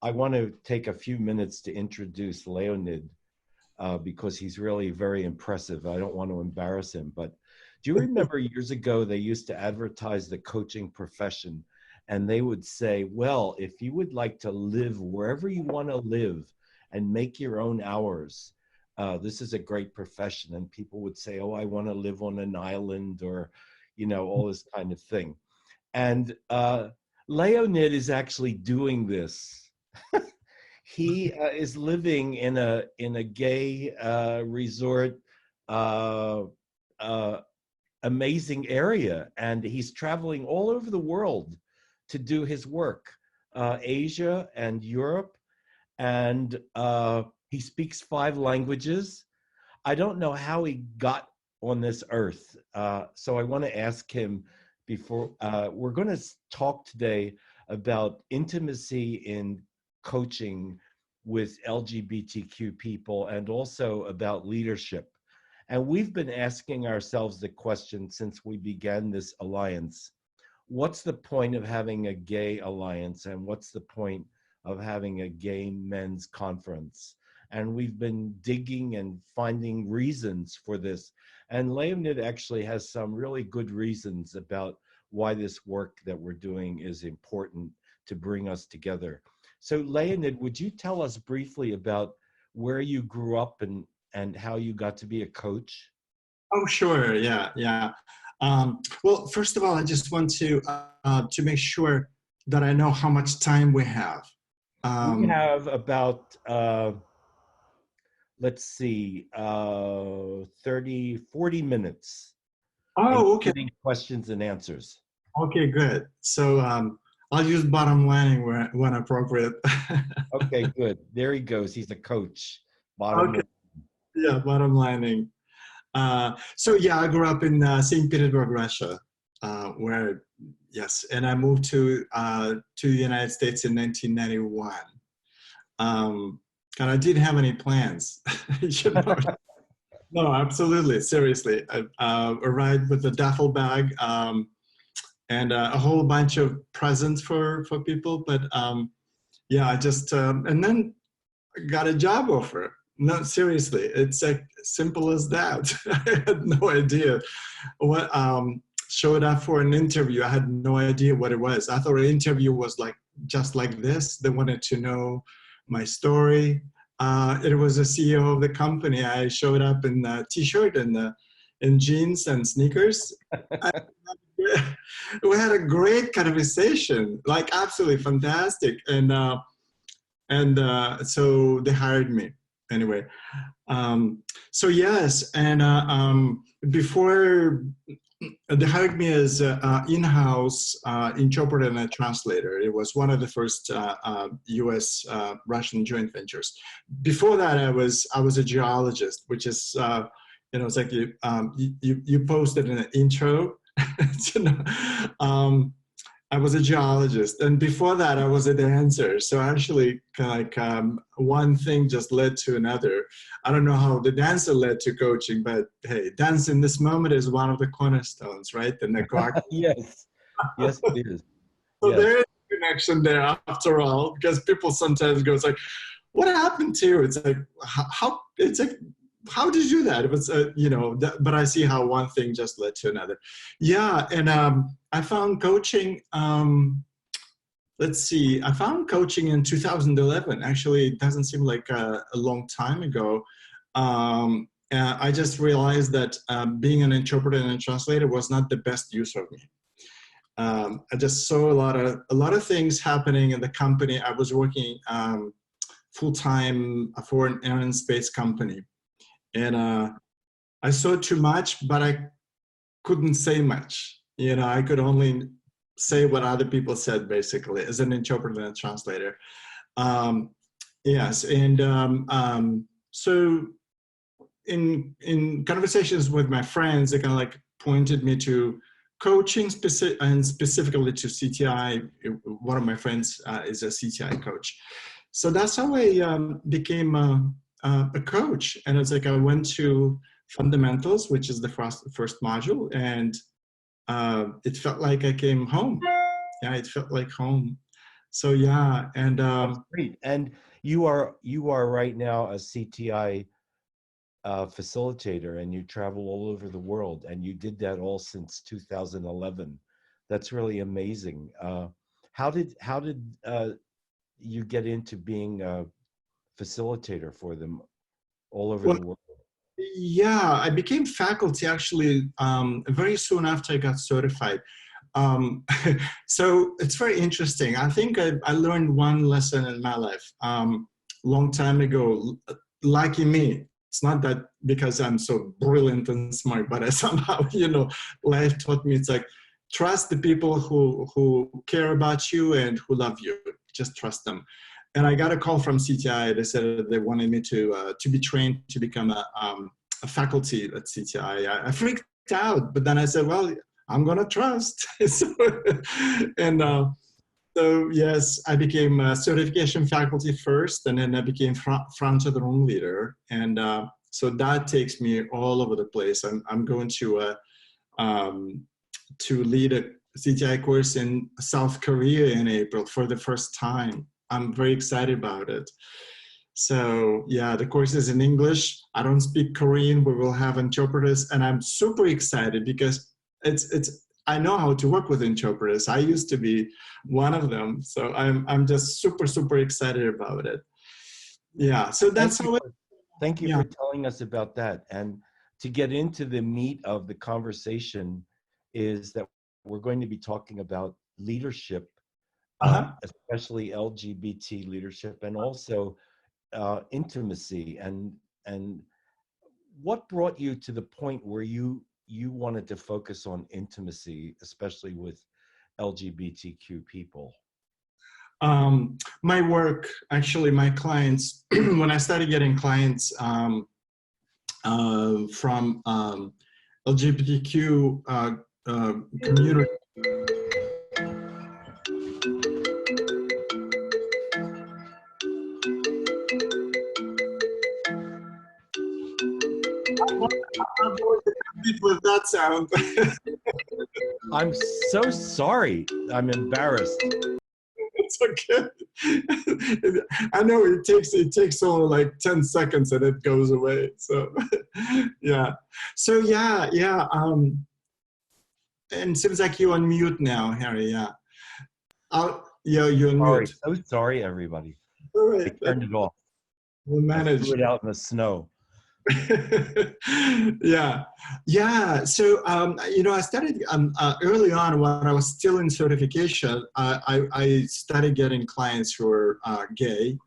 I want to take a few minutes to introduce Leonid because he's really very impressive. I don't want to embarrass him, but do you remember years ago they used to advertise the coaching profession, and they would say, well, if you would like to live wherever you want to live and make your own hours, this is a great profession. And people would say, oh, I want to live on an island, or, you know, all this kind of thing. And Leonid is actually doing this. He is living in a gay resort, amazing area, and he's traveling all over the world to do his work, Asia and Europe, and he speaks 5 languages. I don't know how he got on this earth, so I want to ask him before we're going to talk today about intimacy in coaching with LGBTQ people, and also about leadership. And we've been asking ourselves the question since we began this alliance: what's the point of having a gay alliance, and what's the point of having a gay men's conference? And we've been digging and finding reasons for this. And Leonid actually has some really good reasons about why this work that we're doing is important to bring us together. So Leonid, would you tell us briefly about where you grew up and how you got to be a coach? Oh, sure. Yeah. Well, first of all, I just want to make sure that I know how much time we have. We have about, let's see, 30, 40 minutes. Oh, okay. Questions and answers. Okay, good. So I'll use bottom lining when appropriate. Okay, good. There he goes. He's a coach. Bottom okay. Yeah, bottom lining. So yeah, I grew up in St. Petersburg, Russia, where, yes, and I moved to the United States in 1991. And I didn't have any plans. You know? No, absolutely, seriously. I arrived with a duffel bag and a whole bunch of presents for people, but yeah, I just and then got a job offer. No, seriously, it's like simple as that. I had no idea what. Showed up for an interview. I had no idea what it was. I thought an interview was like just like this. They wanted to know my story. It was the CEO of the company. I showed up in a t-shirt and in jeans and sneakers. We had a great conversation, like absolutely fantastic. And so they hired me anyway. So yes, and before they hired me as in-house interpreter and a translator. It was one of the first U.S. Russian joint ventures. Before that, I was a geologist, which is you know, it's like you posted in an intro. You know, I was a geologist, and before that, I was a dancer. So actually, kind of like one thing just led to another. I don't know how the dancer led to coaching, but hey, dance in this moment is one of the cornerstones, right? And the yes, yes, it is. So yes. there is a connection there, after all, because people sometimes go, it's like, "What happened to you?" It's like, how? It's like, how did you do that? It was, you know, but I see how one thing just led to another. Yeah, and I found coaching, let's see, I found coaching in 2011. Actually, it doesn't seem like a long time ago. I just realized that being an interpreter and a translator was not the best use of me. I just saw a lot of things happening in the company. I was working full-time for an air and space company. And I saw too much, but I couldn't say much. You know, I could only say what other people said, basically, as an interpreter and translator. Yes, and so in conversations with my friends, they kind of like pointed me to coaching, and specifically to CTI. One of my friends is a CTI coach. So that's how I became a coach. And it's like I went to fundamentals, which is the first module, and it felt like I came home. Yeah, it felt like home. So yeah, and That's great. And you are right now a CTI facilitator, and you travel all over the world, and you did that all since 2011. That's really amazing. How did you get into being a facilitator for them all over well, the world? yeah, I became faculty actually very soon after I got certified. Um, so it's very interesting. I think I learned one lesson in my life long time ago. Lucky me. It's not that because I'm so brilliant and smart, but I somehow, life taught me it's like trust the people who care about you and who love you. Just trust them. And I got a call from CTI. They said they wanted me to be trained to become a faculty at CTI. I freaked out, but then I said, well, I'm gonna trust. And so yes, I became a certification faculty first, and then I became front of the room leader. And so that takes me all over the place. I'm going to lead a CTI course in South Korea in April for the first time. I'm very excited about it. So yeah, the course is in English. I don't speak Korean. We will have interpreters, and I'm super excited because it's I know how to work with interpreters. I used to be one of them, so I'm just super excited about it. Yeah, so Thank that's you how it. for, thank you Yeah. for telling us about that. And to get into the meat of the conversation is that we're going to be talking about leadership, Uh-huh. especially LGBT leadership, and also intimacy. And what brought you to the point where you wanted to focus on intimacy, especially with LGBTQ people? My work, actually, my clients, when I started getting clients from LGBTQ community. I'm going to compete with that sound. I'm so sorry. I'm embarrassed. It's okay. I know it takes only like 10 seconds and it goes away. So yeah. So yeah. And seems like you're on mute now, Harry. Yeah. Yeah, you're on Sorry, mute. so sorry, everybody. All I right. turned it off. We'll I threw manage. it out in the snow. Yeah. So, I started early on when I was still in certification. I started getting clients who were gay,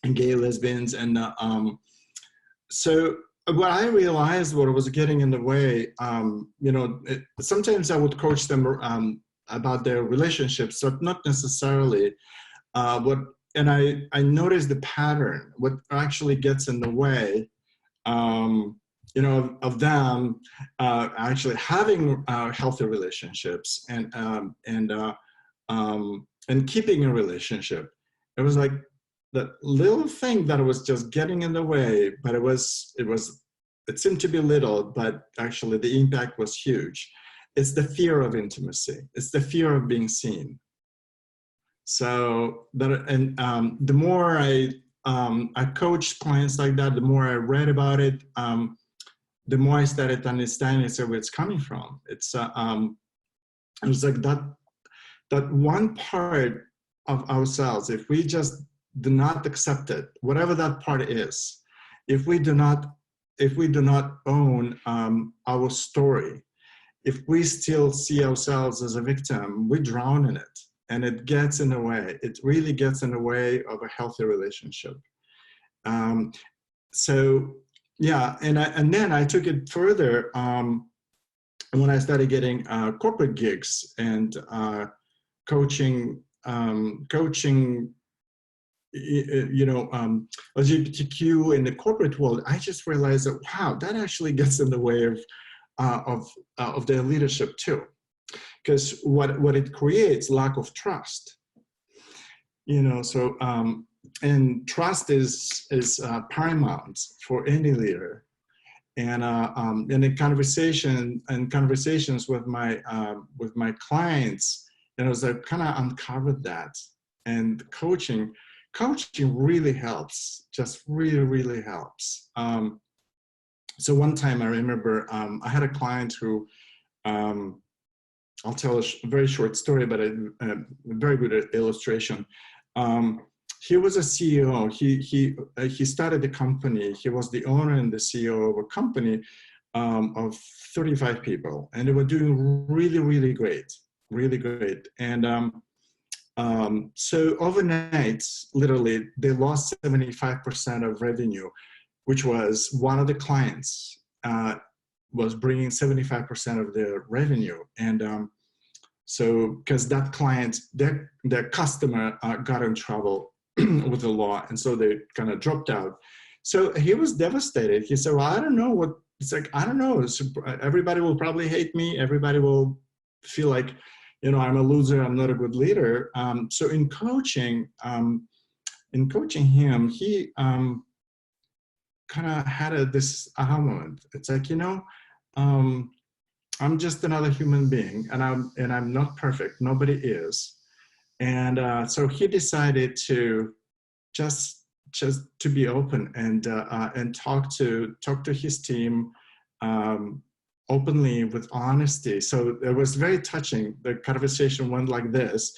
and gay lesbians, and so what I realized what was getting in the way. Sometimes I would coach them about their relationships, so not necessarily what. And I noticed the pattern. What actually gets in the way of them actually having healthy relationships and keeping a relationship. It was like that little thing that was just getting in the way, but it seemed to be little, but actually the impact was huge. It's the fear of intimacy. It's the fear of being seen. So the more I coached clients like that, the more I read about it, the more I started understanding where it's coming from. It was like that one part of ourselves, if we just do not accept it, whatever that part is, if we do not own our story, if we still see ourselves as a victim, we drown in it. And it gets in the way. It really gets in the way of a healthy relationship. So yeah, and then I took it further when I started getting corporate gigs and coaching, LGBTQ in the corporate world. I just realized that wow, that actually gets in the way of their leadership too. Because what it creates, lack of trust. So and trust is paramount for any leader. And in conversations with my clients, And as I kind of uncovered that, and coaching really helps, just really, really helps. So one time I remember I had a client who, I'll tell a very short story, but a very good illustration. He was a CEO. He started a company. He was the owner and the CEO of a company of 35 people, and they were doing really, really great, really great. And so overnight, literally, they lost 75% of revenue, which was one of the clients was bringing 75% of their revenue. And so, because that client, their customer got in trouble with the law, and so they kind of dropped out. So he was devastated. He said, well, I don't know what, it's like, I don't know. Everybody will probably hate me. Everybody will feel like, you know, I'm a loser, I'm not a good leader. So in coaching him, he kind of had this aha moment. It's like, you know, I'm just another human being, and I'm not perfect. Nobody is. And so he decided to just to be open and talk to his team openly with honesty. So it was very touching. The conversation went like this.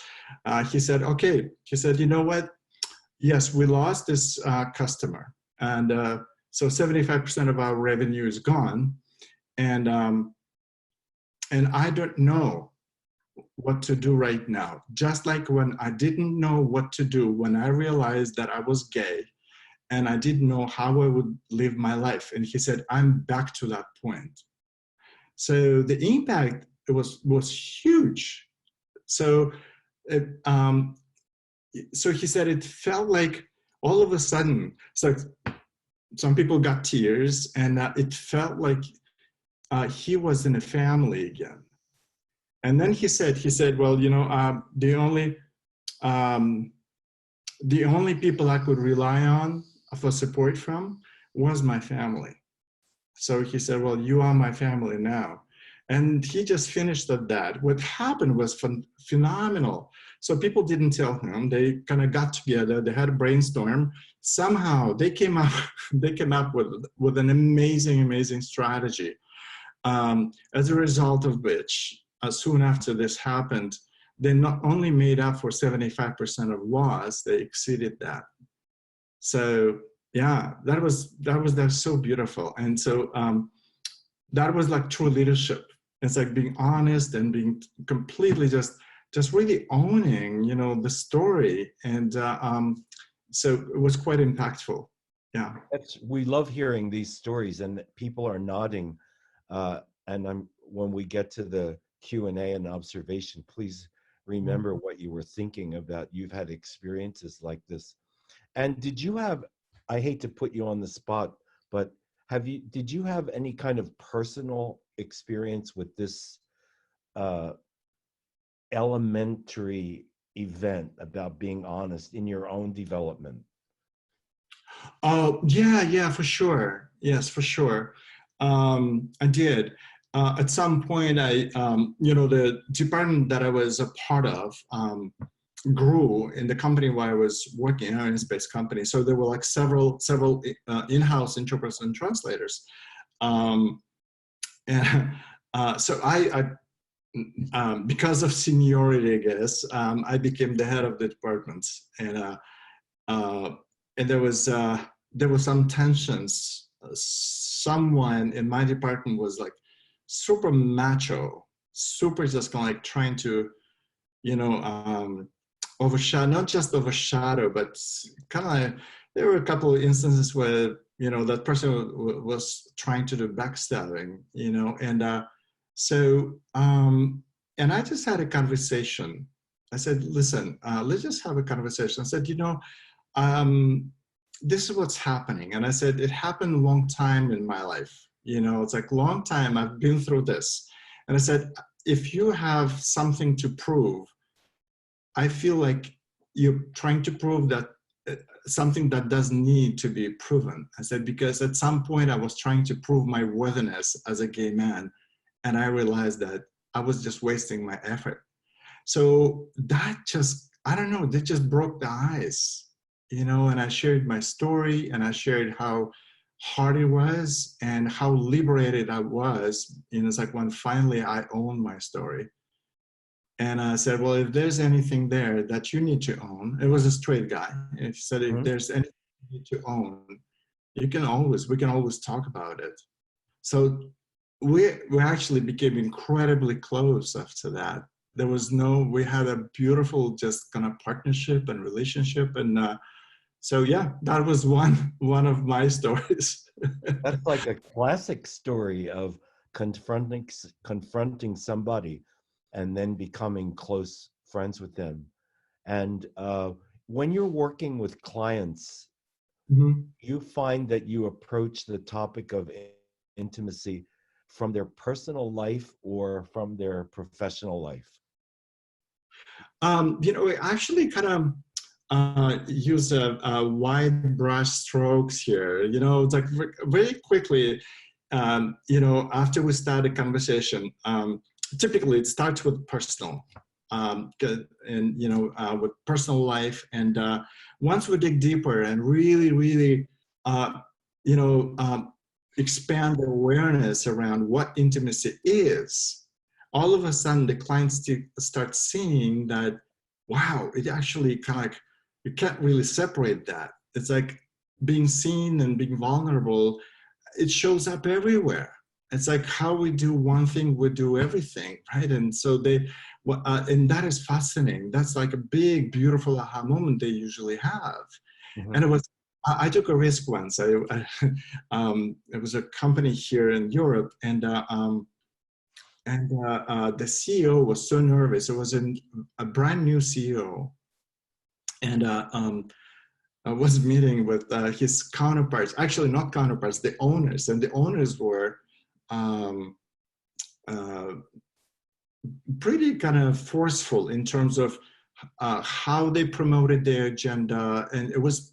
He said, okay, he said, you know what? Yes, we lost this customer. And so 75% of our revenue is gone. And I don't know what to do right now. Just like when I didn't know what to do when I realized that I was gay and I didn't know how I would live my life. And he said, I'm back to that point. So the impact was huge. So so he said it felt like all of a sudden, it's like some people got tears, and it felt like he was in a family again. And then he said, well, you know, the only people I could rely on for support from was my family. So he said, well, you are my family now. And he just finished at that. What happened was phenomenal. So people didn't tell him. They kind of got together. They had a brainstorm. Somehow they came up with an amazing strategy. As a result of which, soon after this happened, they not only made up for 75% of loss, they exceeded that. So yeah, that was so beautiful. And so that was like true leadership. It's like being honest and being completely just really owning, you know, the story. And so it was quite impactful. Yeah. We love hearing these stories, and people are nodding. And when we get to the Q&A and observation, please remember what you were thinking about. You've had experiences like this. And did you have, I hate to put you on the spot, but did you have any kind of personal experience with this elementary event about being honest in your own development? Oh, yeah, for sure. Yes, for sure. I did. At some point, you know, the department that I was a part of grew in the company where I was working, an aerospace company. So there were like several in-house interpreters and translators. And so I because of seniority, I guess, I became the head of the department. And there was some tensions. Someone in my department was like super macho, super just kind of like trying to, you know, overshadow, not just overshadow, but kind of like, there were a couple of instances where, you know, that person was trying to do backstabbing, you know, and so, and I just had a conversation. I said, listen, let's just have a conversation. I said, you know, this is what's happening. And I said, it happened a long time in my life. You know, it's like long time I've been through this. And I said, if you have something to prove, I feel like you're trying to prove that something that doesn't need to be proven. I said, because at some point I was trying to prove my worthiness as a gay man. And I realized that I was just wasting my effort. So that just, I don't know, that just broke the ice, and I shared my story, and I shared how hard it was and how liberated I was. It's like when finally I owned my story. And I said, well, if there's anything there that you need to own, it was a straight guy. And he said, if there's anything you need to own, we can always talk about it. So we actually became incredibly close after that. We had a beautiful just kind of partnership and relationship. And so, yeah, that was one of my stories. That's like a classic story of confronting somebody and then becoming close friends with them. And when you're working with clients, you find that you approach the topic of intimacy from their personal life or from their professional life? We actually kind of use a wide brush strokes here. It's like very quickly, after we start a conversation, typically it starts with personal, and with personal life. And once we dig deeper and really, really, expand the awareness around what intimacy is, all of a sudden the clients start seeing that, wow, it actually kind of like, you can't really separate that. It's like being seen and being vulnerable, it shows up everywhere. It's like how we do one thing, we do everything, right? And so and that is fascinating. That's like a big, beautiful aha moment they usually have. And I took a risk once. It was a company here in Europe, and the CEO was so nervous. It was a brand new CEO, and I was meeting with his counterparts. Actually, not counterparts, the owners, and the owners were pretty kind of forceful in terms of how they promoted their agenda, and it was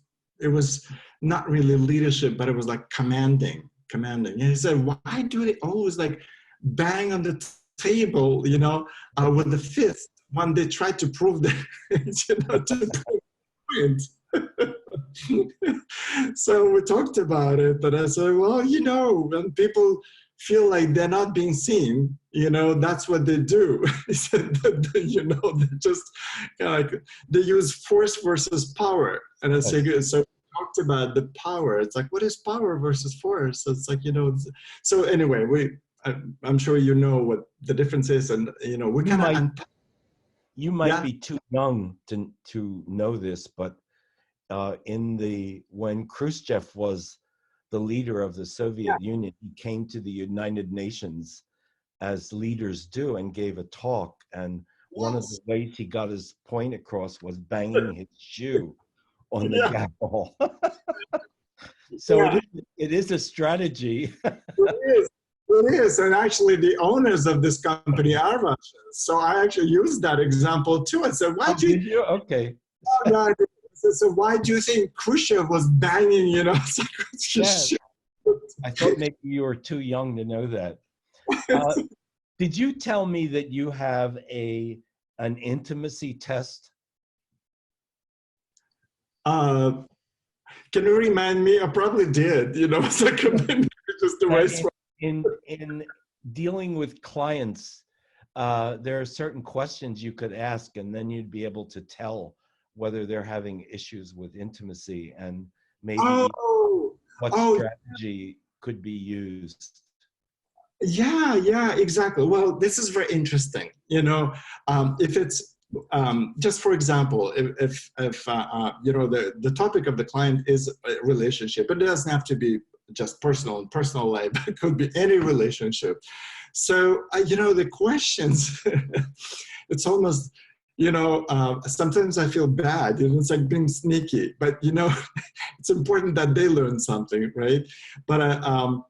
not really leadership, but it was like commanding. And he said, why do they always like bang on the table, with the fist when they try to prove that, to prove it. So we talked about it, and I said, well, when people feel like they're not being seen, that's what they do. He said that, they just like, they use force versus power. And I said, so we talked about the power. It's like, what is power versus force? So it's like, so anyway, I'm sure you know what the difference is. And, we kind of... You might be too young to know this, but when Khrushchev was the leader of the Soviet Union, he came to the United Nations, as leaders do, and gave a talk. And one of the ways he got his point across was banging his shoe on the gavel. So it is a strategy. It is, and actually the owners of this company are Russians. So I actually used that example too. I said, why do you? Okay. So why do you think Khrushchev was banging, It's like, I thought maybe you were too young to know that. Did you tell me that you have an intimacy test? Can you remind me? I probably did, it's like just the way. In dealing with clients, there are certain questions you could ask, and then you'd be able to tell whether they're having issues with intimacy, and maybe what strategy could be used. Yeah, exactly. Well, this is very interesting. If it's just for example, if the topic of the client is a relationship, it doesn't have to be just personal life. It could be any relationship. So the questions, it's almost, sometimes I feel bad, it's like being sneaky, but it's important that they learn something, right? But I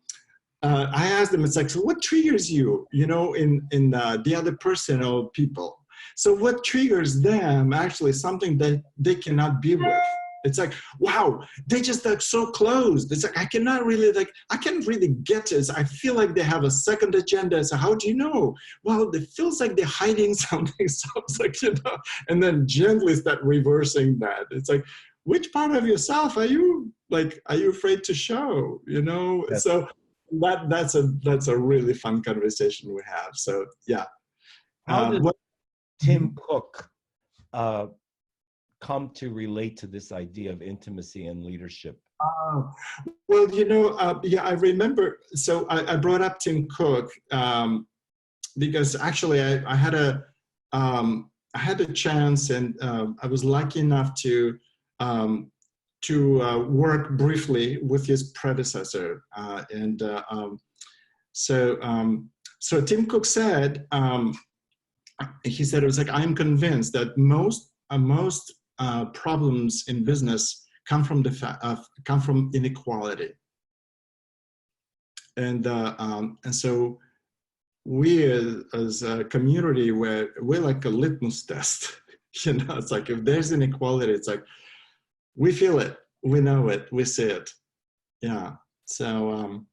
asked them, it's like, so what triggers you, in the other person or people? So what triggers them actually something that they cannot be with? It's like, wow, they just like so closed. It's like, I cannot really I can't really get it. I feel like they have a second agenda. So how do you know? Well, it feels like they're hiding something. So it's like, and then gently start reversing that. It's like, which part of yourself are you afraid to show, Yes. So that's a really fun conversation we have. So yeah. How did What, Tim Cook come to relate to this idea of intimacy and leadership? well, yeah, I remember. So I brought up Tim Cook because actually I had a chance, and I was lucky enough to work briefly with his predecessor, so Tim Cook said, he said, it was like, I'm convinced that most problems in business come from inequality, and so we as a community, we're like a litmus test. It's like, if there's inequality, it's like we feel it, we know it, we see it. Yeah. So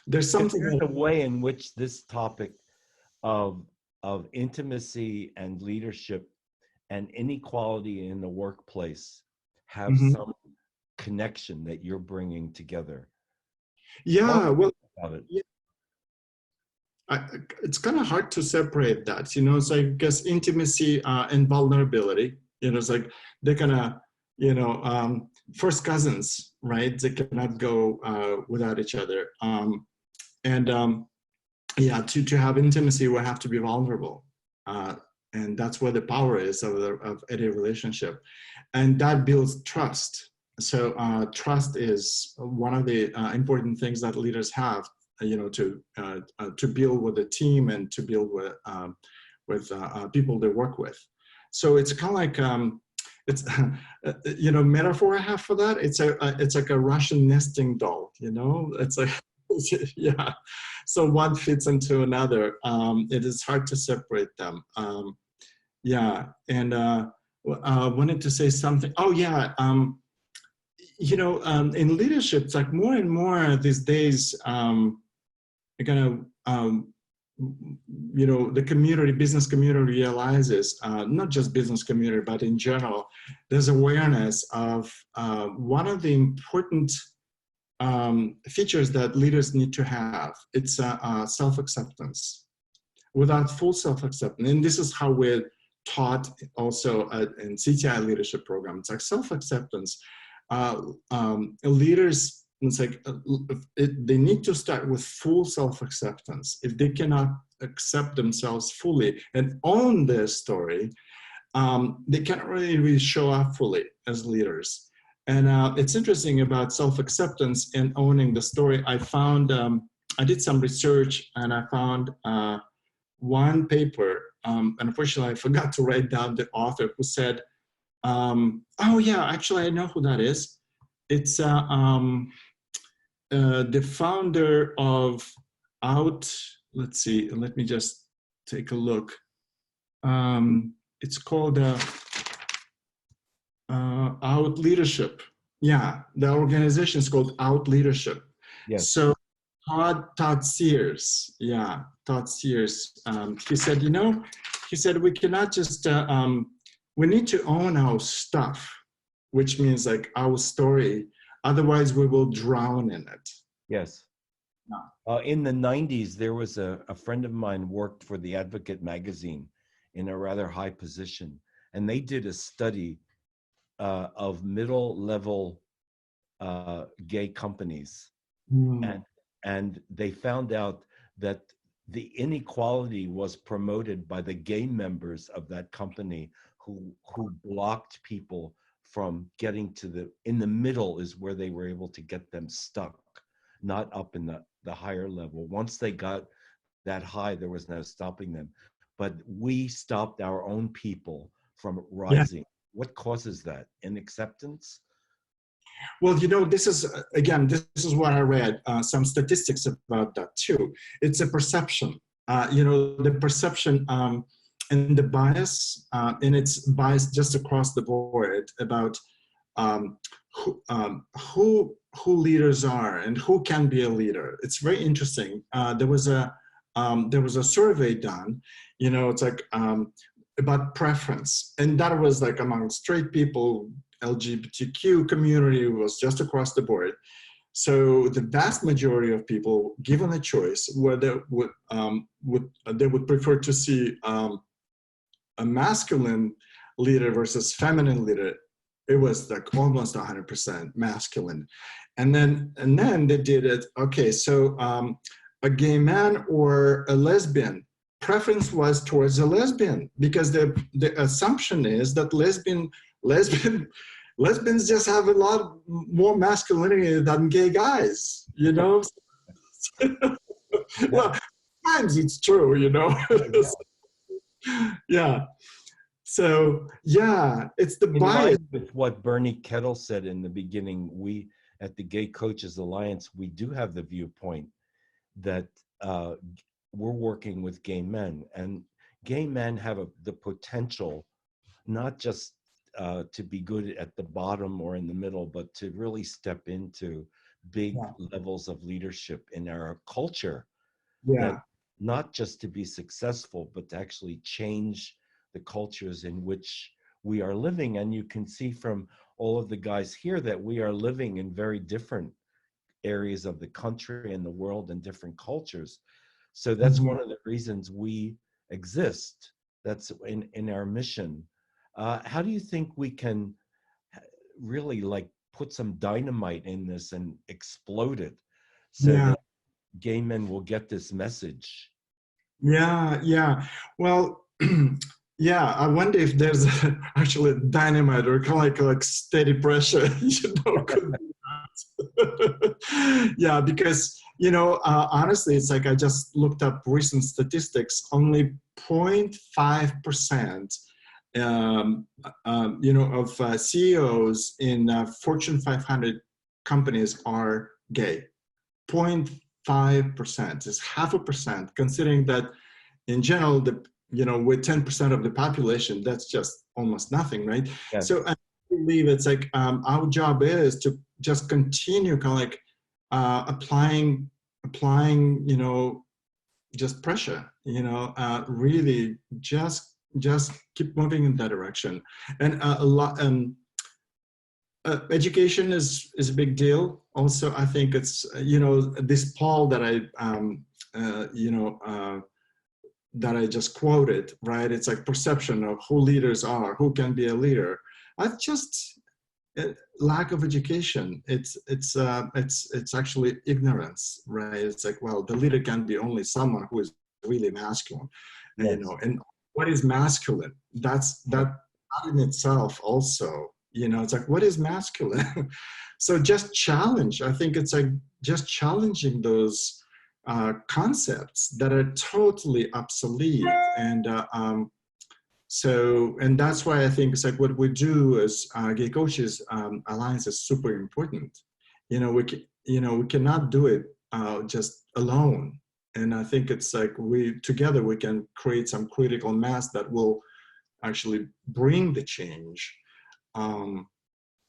there's something. There's a way in which this topic of intimacy and leadership and inequality in the workplace have some connection that you're bringing together. Yeah, well, it. yeah, it's kind of hard to separate that. It's like, I guess intimacy and vulnerability. It's like they're gonna, first cousins, right? They cannot go without each other. Yeah, to have intimacy, we have to be vulnerable, and that's where the power is of any relationship, and that builds trust. So trust is one of the important things that leaders have, to build with a team and to build with people they work with. So it's kind of like it's metaphor I have for that. It's like a Russian nesting doll. It's like. Yeah, so one fits into another. It is hard to separate them. Yeah, and wanted to say something. Oh yeah, in leadership, it's like more and more these days, the business community realizes, not just business community, but in general, there's awareness of one of the important features that leaders need to have. It's self-acceptance. Without full self-acceptance, and this is how we're taught also in CTI leadership program. It's like self-acceptance. Leaders, it's like they need to start with full self-acceptance. If they cannot accept themselves fully and own their story, they can't really show up fully as leaders. And it's interesting about self-acceptance and owning the story. I found, I did some research, and I found one paper, and unfortunately I forgot to write down the author, who said, oh yeah, actually I know who that is. It's the founder of let's see, let me just take a look. It's called Out Leadership. Yeah, the organization is called Out Leadership. Yes. So Todd Sears, yeah, Todd Sears, he said, he said, we cannot just, we need to own our stuff, which means like our story, otherwise we will drown in it. Yes. In the 90s, there was a friend of mine worked for the Advocate magazine in a rather high position, and they did a study of middle-level gay companies, and they found out that the inequality was promoted by the gay members of that company who blocked people from getting to in the middle is where they were able to get them stuck, not up in the higher level. Once they got that high, there was no stopping them. But we stopped our own people from rising. Yeah. What causes that? Inacceptance? Well, this is, again, this is what I read, some statistics about that too. It's a perception, the perception and the bias, and it's bias just across the board about who leaders are and who can be a leader. It's very interesting. There was a survey done, it's like about preference, and that was like among straight people, LGBTQ community, was just across the board. So the vast majority of people, given a choice, whether they would prefer to see a masculine leader versus feminine leader, it was like almost 100% masculine. And then they did it. Okay, so a gay man or a lesbian, preference was towards a lesbian, because the assumption is that lesbians just have a lot more masculinity than gay guys, Well, sometimes it's true, Yeah. So yeah, it's the bias. With what Bernie Kettle said in the beginning, we at the Gay Coaches Alliance, we do have the viewpoint that we're working with gay men, and gay men have the potential not just to be good at the bottom or in the middle, but to really step into big levels of leadership in our culture. Yeah. That not just to be successful, but to actually change the cultures in which we are living. And you can see from all of the guys here that we are living in very different areas of the country and the world and different cultures. So that's one of the reasons we exist. That's in our mission. How do you think we can really like put some dynamite in this and explode it so that gay men will get this message? Yeah. Well, yeah, I wonder if there's actually dynamite or kind of like steady pressure, could be that. Yeah, because, honestly, it's like I just looked up recent statistics. Only 0.5%, of CEOs in Fortune 500 companies are gay. 0.5% is 0.5%, considering that in general, with 10% of the population, that's just almost nothing, right? Yes. So I believe it's like our job is to just continue kind of like applying, just pressure, really just keep moving in that direction. And a lot, education is a big deal. Also, I think it's, this poll that that I just quoted, right? It's like perception of who leaders are, who can be a leader. That's just lack of education. It's actually ignorance, right? It's like, well, the leader can be only someone who is really masculine, Yes. and what is masculine? That in itself also, it's like, what is masculine? So just challenge. I think it's like just challenging those concepts that are totally obsolete, and and that's why I think it's like what we do as Gay Coaches Alliance is super important. We cannot do it just alone, and I think it's like together we can create some critical mass that will actually bring the change.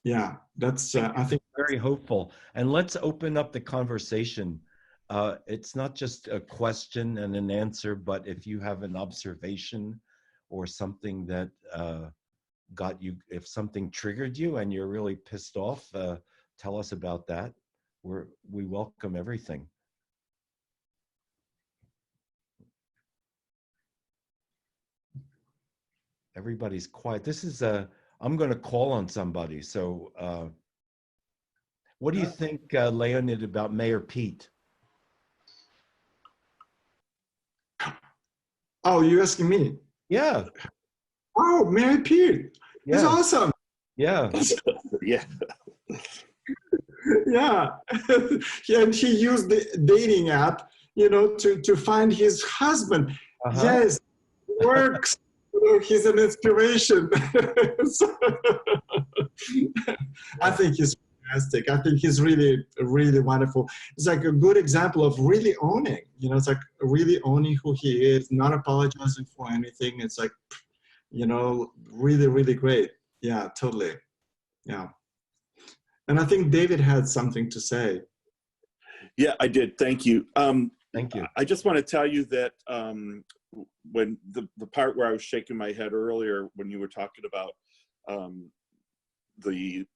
Yeah, that's I think very hopeful. And let's open up the conversation. It's not just a question and an answer, but if you have an observation or something that if something triggered you and you're really pissed off, tell us about that. We welcome everything. Everybody's quiet. This is I'm going to call on somebody. So what do you think, Leonid, about Mayor Pete? Oh, you're asking me? Yeah. Oh, Mayor Pete. Yeah. That's awesome. Yeah. Yeah. Yeah. And he used the dating app, to find his husband. Yes, it works. He's an inspiration. I think he's fantastic. I think he's really, really wonderful. It's like a good example of really owning, it's like really owning who he is, not apologizing for anything. It's like, really, really great. Yeah, totally. Yeah. And I think David had something to say. Yeah, I did. Thank you. Thank you. I just want to tell you that when the part where I was shaking my head earlier when you were talking about the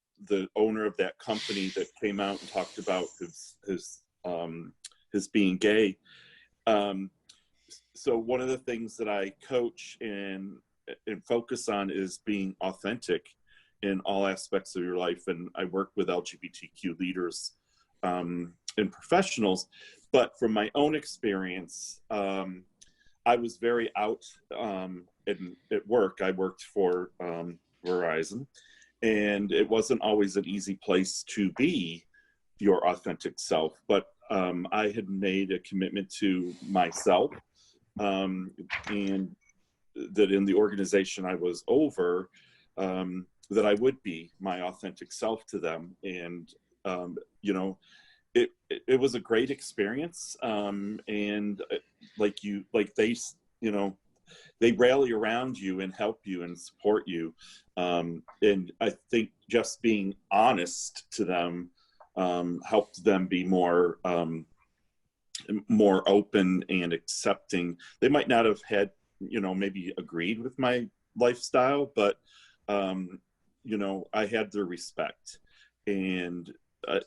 owner of that company that came out and talked about his being gay. So one of the things that I coach and focus on is being authentic in all aspects of your life. And I work with LGBTQ leaders and professionals, but from my own experience, I was very out at work. I worked for Verizon, and it wasn't always an easy place to be your authentic self. But I had made a commitment to myself, and that in the organization I was over, that I would be my authentic self to them. And, you know, it was a great experience. And like they, you know, they rally around you and help you and support you. And I think just being honest to them helped them be more open and accepting. They might not have had, you know, maybe agreed with my lifestyle, but you know, I had their respect. And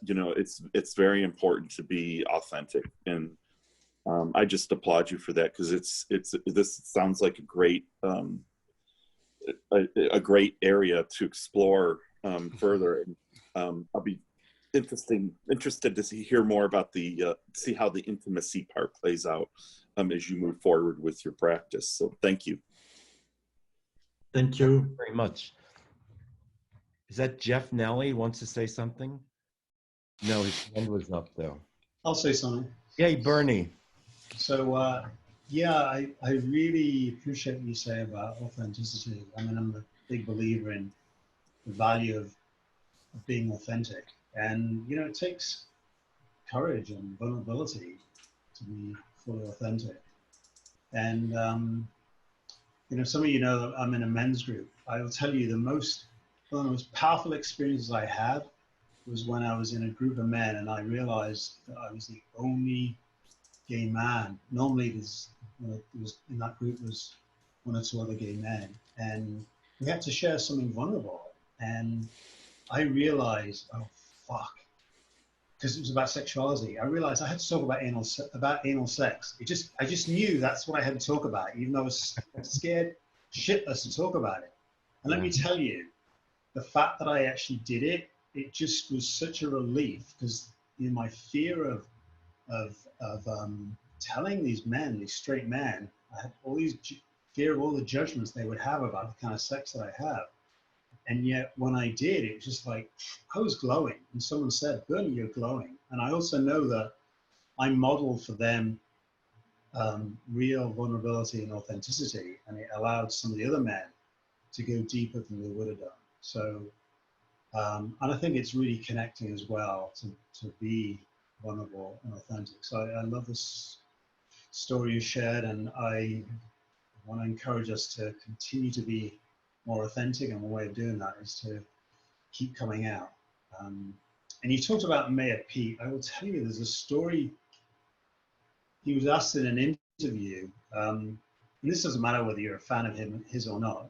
you know, it's very important to be authentic. And I just applaud you for that, because this sounds like a great area to explore further. And I'll be interested to hear more about see how the intimacy part plays out as you move forward with your practice. So thank you. Thank you. Thank you very much. Is that Jeff Nelly wants to say something? No, his hand was up though. I'll say something. Yay, Bernie. So, yeah, I really appreciate what you say about authenticity. I mean, I'm a big believer in the value of being authentic. And, you know, it takes courage and vulnerability to be fully authentic. And, you know, some of you know that I'm in a men's group. I will tell you one of the most powerful experiences I had was when I was in a group of men and I realized that I was the only gay man. Normally in that group was one or two other gay men, and we had to share something vulnerable. And I realized, oh fuck, because it was about sexuality. I realized I had to talk about anal sex. I just knew that's what I had to talk about, even though I was scared shitless to talk about it. And let me tell you, the fact that I actually did it, it just was such a relief, because in my fear of telling these men, these straight men, I had all these fear of all the judgments they would have about the kind of sex that I have. And yet when I did, it was just like, I was glowing. And someone said, Bernie, you're glowing. And I also know that I modeled for them real vulnerability and authenticity. And it allowed some of the other men to go deeper than they would have done. So, and I think it's really connecting as well to be vulnerable and authentic. So I love this story you shared, and I want to encourage us to continue to be more authentic, and one way of doing that is to keep coming out. And you talked about Mayor Pete. I will tell you, there's a story. He was asked in an interview, and this doesn't matter whether you're a fan of his or not.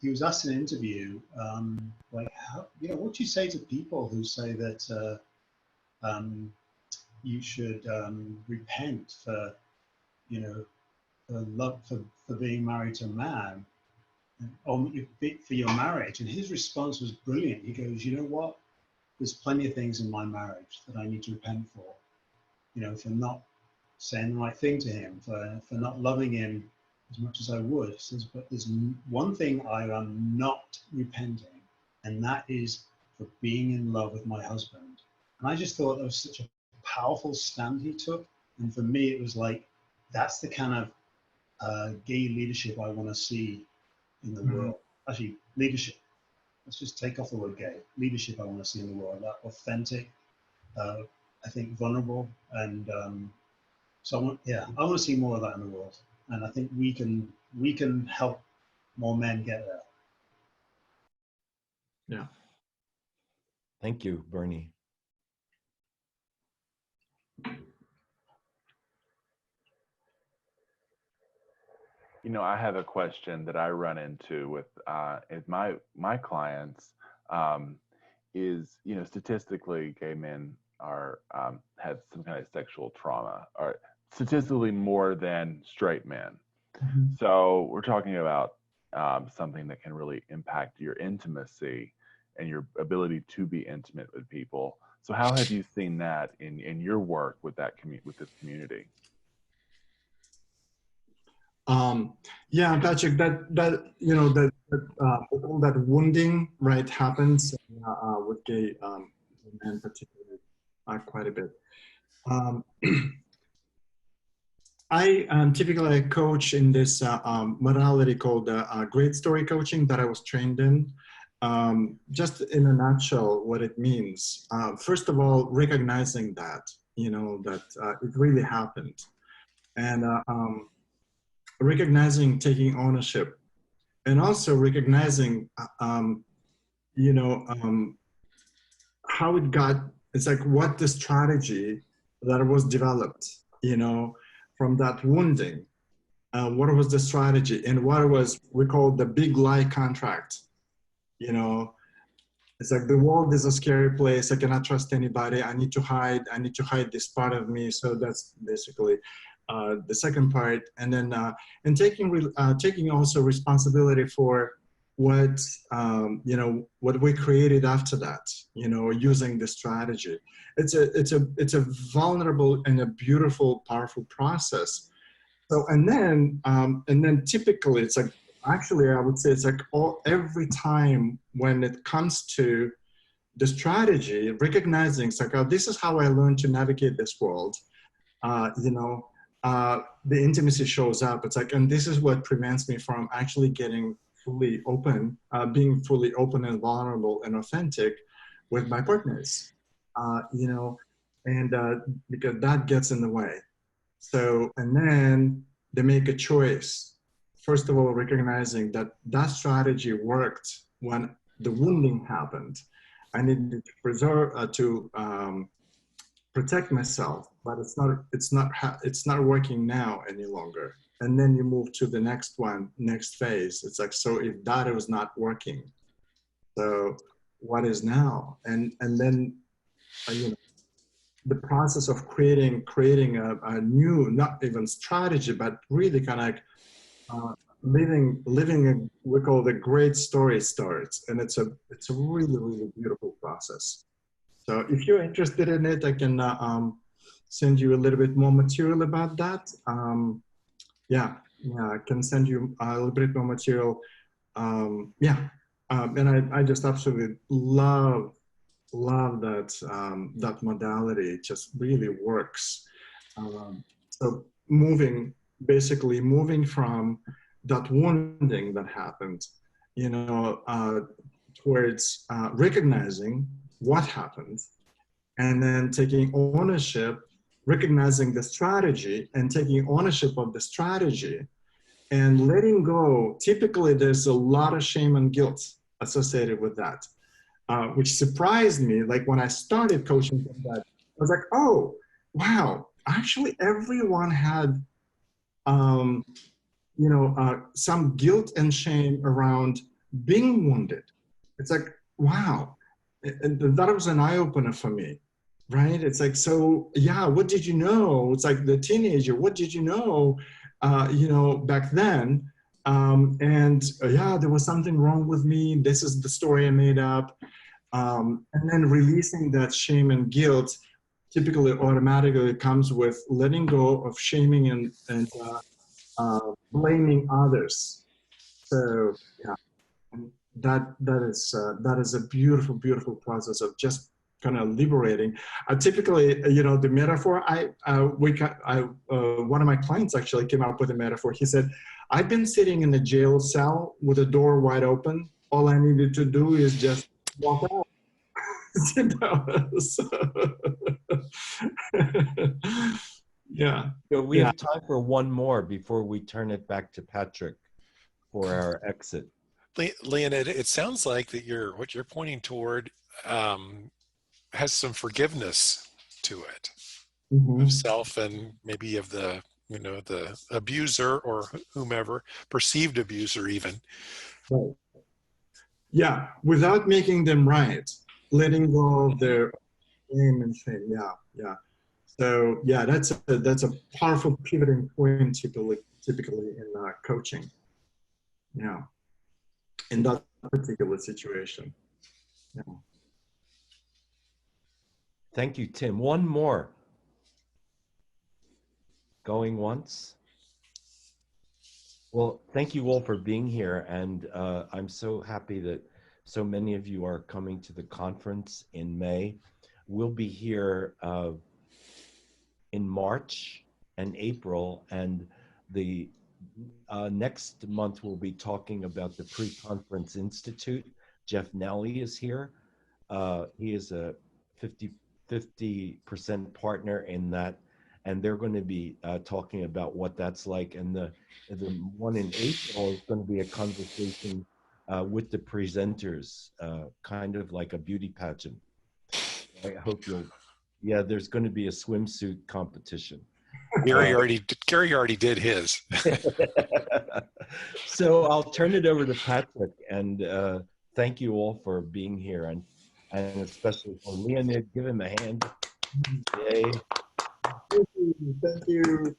He was asked in an interview, like, what do you say to people who say that you should repent for, for being married to a man, or for your marriage? And his response was brilliant. He goes, you know what? There's plenty of things in my marriage that I need to repent for, for not saying the right thing to him, for not loving him as much as I would. He says, but there's one thing I am not repenting, and that is for being in love with my husband. And I just thought that was such a powerful stand he took. And for me, it was like, that's the kind of gay leadership I want to see in the world. Actually, leadership. Let's just take off the word gay. Leadership I want to see in the world. That authentic, I think vulnerable. And so I want to see more of that in the world. And I think we can help more men get there. Yeah. Thank you, Bernie. You know, I have a question that I run into with my clients. Is, you know, statistically, gay men are have some kind of sexual trauma, or statistically more than straight men. Mhm. So we're talking about something that can really impact your intimacy and your ability to be intimate with people. So how have you seen that in your work with with this community? Yeah, Patrick, that you know all that wounding, right, happens with gay men particularly quite a bit. Um, I typically I coach in this modality called great story coaching that I was trained in. Just in a nutshell, what it means. First of all, recognizing that, you know, that it really happened, and recognizing taking ownership, and also recognizing, you know, how it got. It's like what the strategy that was developed, you know, from that wounding. What was the strategy, and what was we call the big lie contract? You know, it's like the world is a scary place. I cannot trust anybody. I need to hide. I need to hide this part of me. So that's basically the second part. And then and taking also responsibility for what you know, what we created after that. You know, using the strategy. It's a vulnerable and a beautiful, powerful process. So and then typically it's like, actually I would say it's like every time when it comes to the strategy, recognizing it's like, oh, this is how I learned to navigate this world. You know, the intimacy shows up. It's like, and this is what prevents me from actually getting fully open, being fully open and vulnerable and authentic with my partners. You know, and because that gets in the way. So, and then they make a choice. First of all, recognizing that that strategy worked when the wounding happened. I needed to preserve, protect myself, but it's not working now any longer. And then you move to the next one, next phase. It's like, so if that was not working, so what is now? And then, you know, the process of creating a new, not even strategy, but really kind of like living a, we call the great story starts, and it's a really beautiful process. So if you're interested in it, I can send you a little bit more material about that. Yeah, I can send you a little bit more material. Yeah, and I just absolutely love that that modality. It just really works. So basically moving from that wounding that happened, you know, towards recognizing what happened, and then taking ownership, recognizing the strategy and taking ownership of the strategy, and letting go. Typically, there's a lot of shame and guilt associated with that. Which surprised me. Like when I started coaching from that, I was like, oh, wow, actually everyone had, you know, some guilt and shame around being wounded. It's like, wow, and that was an eye opener for me, right? It's like, so yeah, what did you know? It's like the teenager, what did you know, you know, back then? Yeah, there was something wrong with me. This is the story I made up. And then releasing that shame and guilt typically automatically comes with letting go of shaming and blaming others. So yeah, and that is a beautiful process of just kind of liberating. Typically, you know, the metaphor one of my clients actually came up with a metaphor. He said, "I've been sitting in a jail cell with the door wide open. All I needed to do is just walk out." You know, so, yeah. So we have time for one more before we turn it back to Patrick for our exit. Leonid, it sounds like that what you're pointing toward has some forgiveness to it, Mhm. of self and maybe of the, the abuser or whomever, perceived abuser even. Right. Yeah, without making them right, letting go of their shame and shame. Yeah, yeah. So yeah, that's a powerful pivoting point typically in coaching. Yeah, in that particular situation. Yeah. Thank you, Tim. One more. Going once. Well, thank you all for being here, and I'm so happy that so many of you are coming to the conference in May. We'll be here in March and April, and the next month we'll be talking about the Pre-Conference Institute. Jeff Nally is here. He is a 50% partner in that, and they're going to be talking about what that's like. And the one in April is going to be a conversation with the presenters, kind of like a beauty pageant. I hope you'll. Yeah, there's going to be a swimsuit competition. Gary already did his. So I'll turn it over to Patrick, and thank you all for being here, and especially for Leonid. Give him a hand. Yay. Thank you. Thank you.